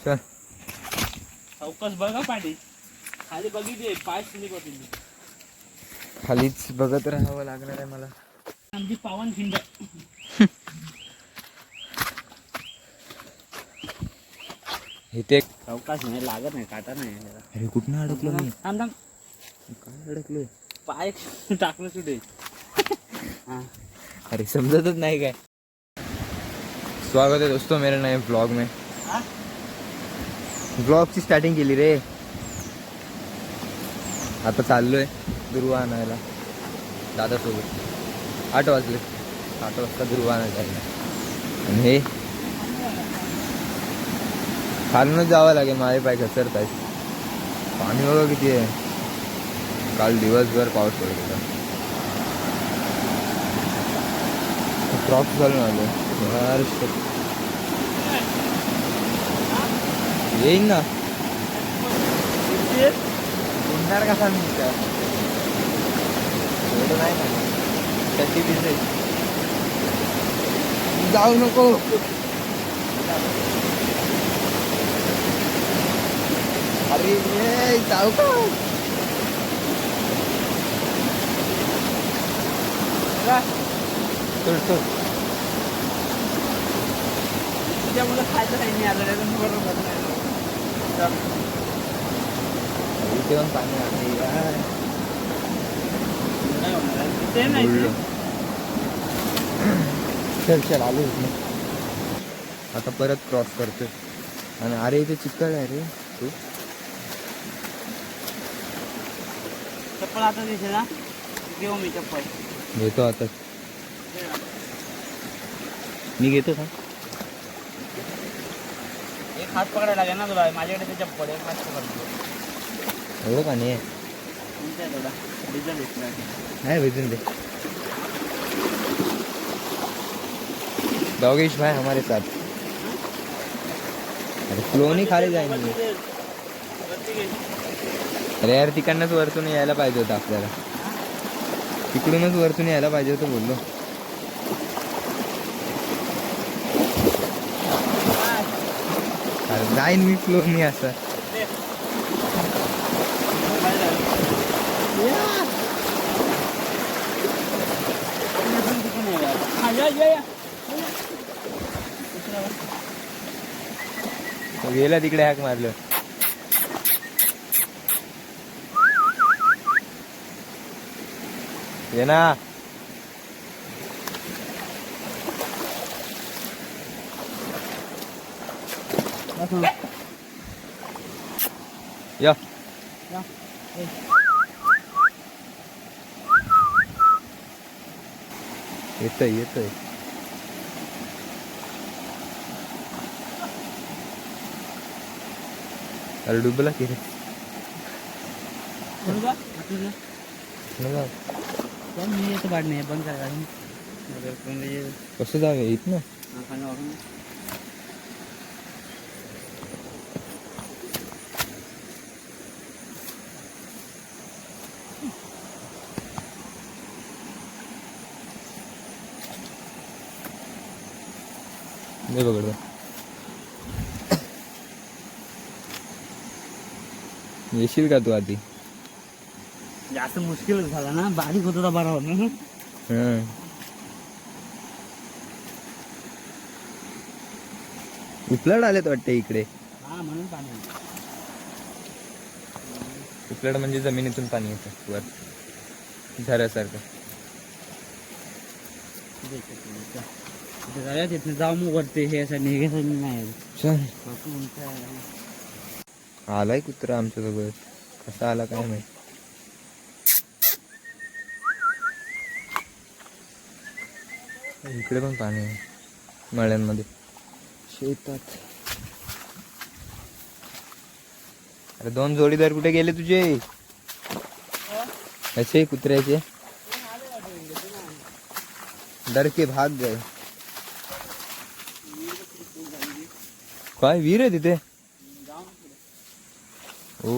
चल चौकस बघा पाठी खाली बघितले पाय स्लिप होतील. खालीच बघत राहावं लागणार आहे मला. आमची पावन खिंड इथे चौकास नाही लागत नाही काटा नाही. अरे कुठनं अडकलो मी? थांब थांब काय अडकलोय? पाय टाकलं सुटे. अरे समजतच नाही काय. स्वागत है दोस्तों मेरे नए ब्लॉग में. ब्लॉग ची स्टार्टिंग केली रे. आता चाललोय दुर्वा आणायला दादासोबत. 8 वाजले. 8 वाजता दुर्वा आणायला जायला. आणि हे खालूनच जावं लागेल. माझे पाय घसरत आहेत. पाणी बघा किती आहे. काल दिवसभर पाऊस पडत होता. क्रॉप्स घालून आलो. येईन ना. गुंडार कसा मिळता एवढं नाही ना. त्याची बिझनेस जाऊ नको. अरे ये जाऊ का. तुझ्यामुळे खायचं काही नाही आलं बरोबर नाही. इथे पण पाणी आहे यार. ते नाही चल चल आलो इथे. आता परत क्रॉस करतोय. आणि अरे इथे चिकट आहे रे. तू चप्पल आता दिसेल ना. घेऊ मी चप्पल. घेतो आता. मी घेतो का. एक हात पकडायला लागेल ना तुला. माझ्याकडे ते चप्पल एक हात पकडतो. एवढं पाणी आहे. कोणत्या थोडा डिझेल नाही भेजून दे. डॉगेश भाई हमारे साथ. अरे फ्लोनी खाली जाईन. अरे यार तिकडनंच वरतून यायला पाहिजे होतं आपल्याला. तिकडूनच वरतून यायला पाहिजे होतं बोललो. अरे जाईन मी फ्लोनी असं. गेला तिकडे हॅक मारलं. ये ना. या येतोय येतोय. अरे डुबला की रे. मी येतो बाड नाही बंद करा. कसं जावे येत ना. नाही बघड येशील का तू आधी. जास्त मुश्किल झाला ना. बारीक होता बरा होता. उपलड आलेत वाटते इकडे. हा म्हणून पाणी. उपलड म्हणजे जमिनीतून पाणी येतं वर झऱ्यासारखं. तिथे जाऊ मग वरते. हे असं निघायचं नाही. आलाय कुत्रा आमच्यासोबत. कसा आला काय माहिती. इकडे पण पाणी आहे मळ्यांमध्ये शेतात. अरे 2 जोडीदार कुठे गेले तुझे. असे कुत्र्याचे डर के भाग गए. काय विहीर आहे तिथे. ओ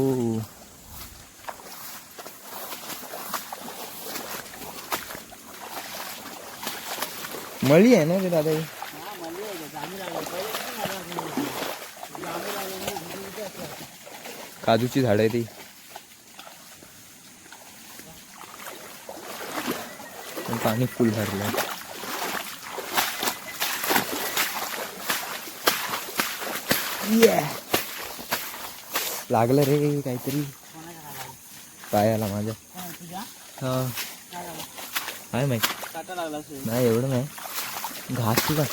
मळी आहे ना ते दादा. काजूची झाड आहे ती. पण पाणी फुल भरलं. लागलं रे काहीतरी पायाला माझ्या. तुझ्या हा काय झालं? काय माहित. काटा लागला असेल. नाही एवढं नाही. घास तुला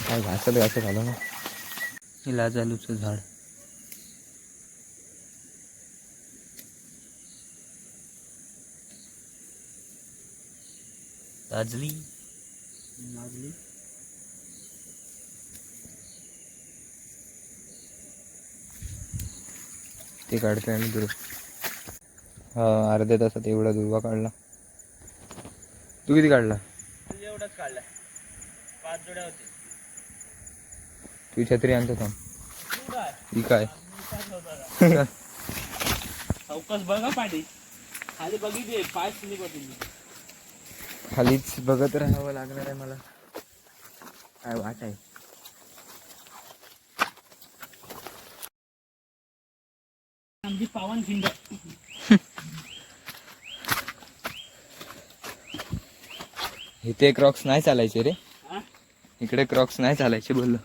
काय घासत झालं ना. हे लाजालूचं झाड. लाजली लागली. ते काढतोय आणि दुर्वा. हा अर्ध्या तासात एवढा दुर्वा काढला. तू किती काढला? तुझ्या एवढंच काढलाय. 5 जोड्या होते. तू छत्री आणतो थांब. तू काय? ही काय? चौकस बघा पाठी खाली बघितले पाय स्लिप होतील. खालीच बघत राहावं लागणार आहे मला. काय वाट आहे. आमची पावन खिंड. इथे क्रॉक्स नाही चालायचे रे. हा? इकडे क्रॉक्स नाही चालायचे बोललो.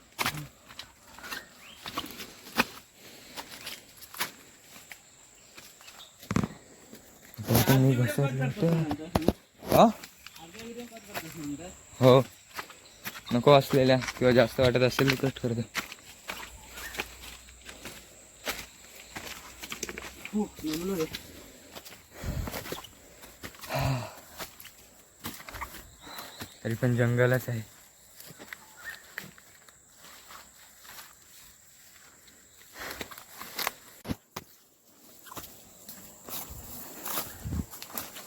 मी बसवलं हा. हो नको असलेल्या किंवा जास्त वाटत असेल तर कट करतो. तरी पण जंगलच आहे.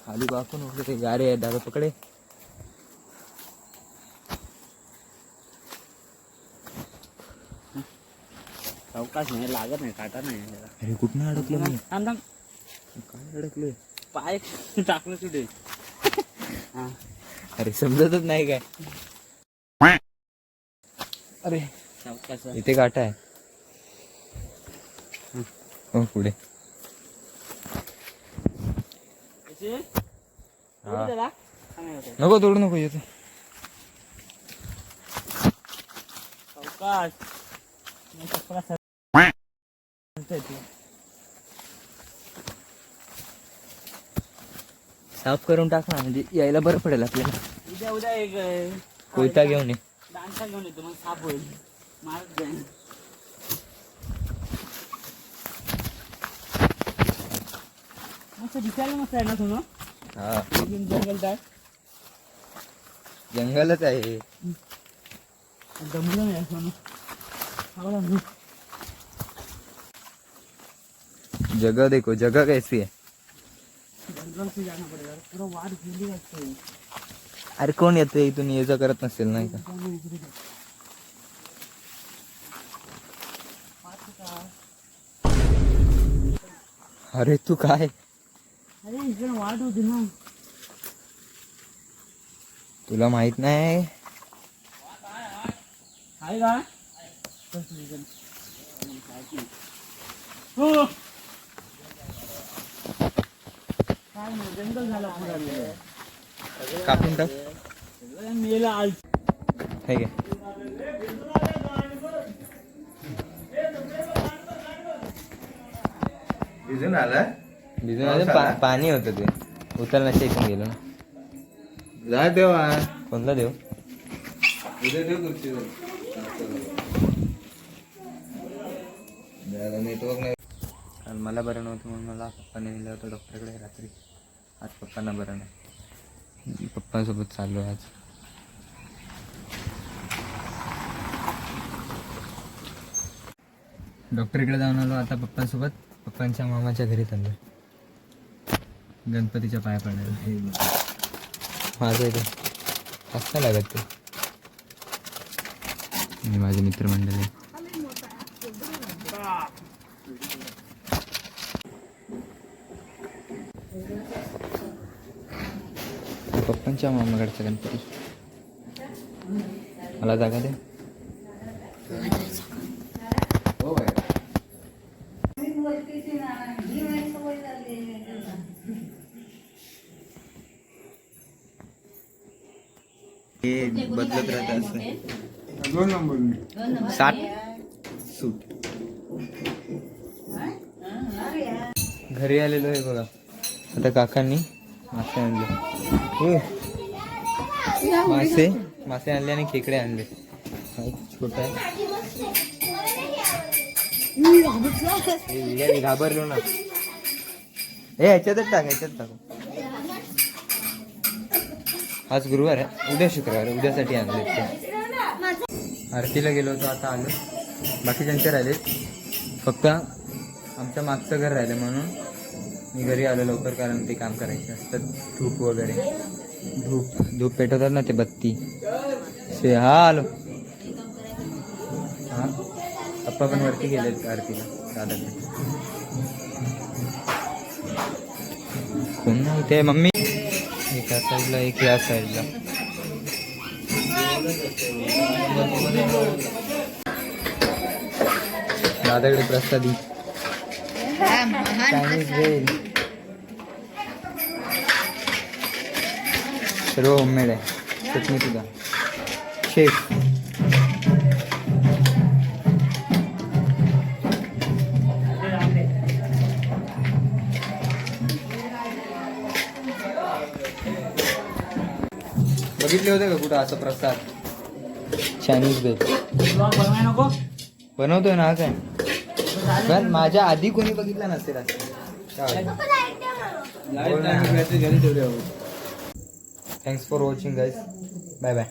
खाली बापून उठले ते गारे आहे. दादा पकडे. चौकास नाही लागत नाही काटा नाही त्याला. अरे कुठनं अडकलो मी. थांब थांब. काय अडकलोय. पाय टाकलं तुझे. अरे समजतच नाही काय. अरे चौकास इथे काटा आहे. हो पुढे. हा. नको तोडू नको येतो. चौकास साफ करून टाक ना म्हणजे यायला बरं पडेल आपल्याला. उद्या उद्या एक कोयता घेऊन ये. दांडा घेऊन येतो मग साफ होईल. मारत जाईल. मस्त दिसायला मस्त आहे ना तुला. हा जंगल टाक. जंगलच आहे. दमलं नाही सोनं. जगह देखो जगह कैसी है. जंगल से जाना पडेगा. पूरा वाट गेली असते. अरे कोण येतोय इथून ये जा करत नसेल नाही का. अरे तू काय. अरे इकडे वाट होती ना. तुला माहित नाही. आहे का? हो काय नाही जंगल झाला पुरा. कापून टाक. मेला आज. हे घे. भिजून आला. भिजून आलं. पाणी होतं ते उचलणं शेकून गेलं ना. जा देवा. कोणता देऊ. उद्या देऊ खुर्चीवर. नेटवर्क नाही. कारण मला बरं नव्हतं म्हणून मला पप्पाने नेलं होतं डॉक्टरकडे रात्री. आज पप्पांना बरं नाही. पप्पांसोबत चाललो आज. डॉक्टरकडे जाऊन आलो आता पप्पांसोबत. पप्पांच्या मामाच्या घरी चाललो. गणपतीच्या पाया पडायला. माझं इथे कसं लागत ते. आणि माझे मित्रमंडळी. पप्पांच्या मामाकडचा गणपती. मला जागा दे. हो काय हे बदलत राहत असं 2 नंबर 60 सूट. घरी आलेलो आहे बघा. आता काकांनी मासे आणले. मासे आणले आणि खेकडे आणले. छोटा आहे. मी घाबरलो ना. ह्याच्यातच टाकू. आज गुरुवार आहे, उद्या शुक्रवार आहे. उद्यासाठी आणले ते. आरतीला गेलो होतो, आता आलो. बाकीच्यांचे राहिले, फक्त आमचं मागचं घर राहिलं म्हणून मी घरी आलो लवकर, कारण ते काम करायचं असतं. धूप वगैरे धूप पेटवतात ना ते बत्ती. हा आलो. हा पप्पा पण वरती गेलेत आरतीला दादाकडे. कोण नाही ते मम्मी. एका साईडला एक या साईडला. दादाकडे प्रसादी चायनीज भेल सर्व होममेड आहे. चटणी सुद्धा शेफ. बघितले होते का कुठं असं प्रसाद? चायनीज भेल नको बनवतोय ना काय? पण माझ्या आधी कोणी बघितलं नसेल असं. Thanks for watching guys. Bye bye.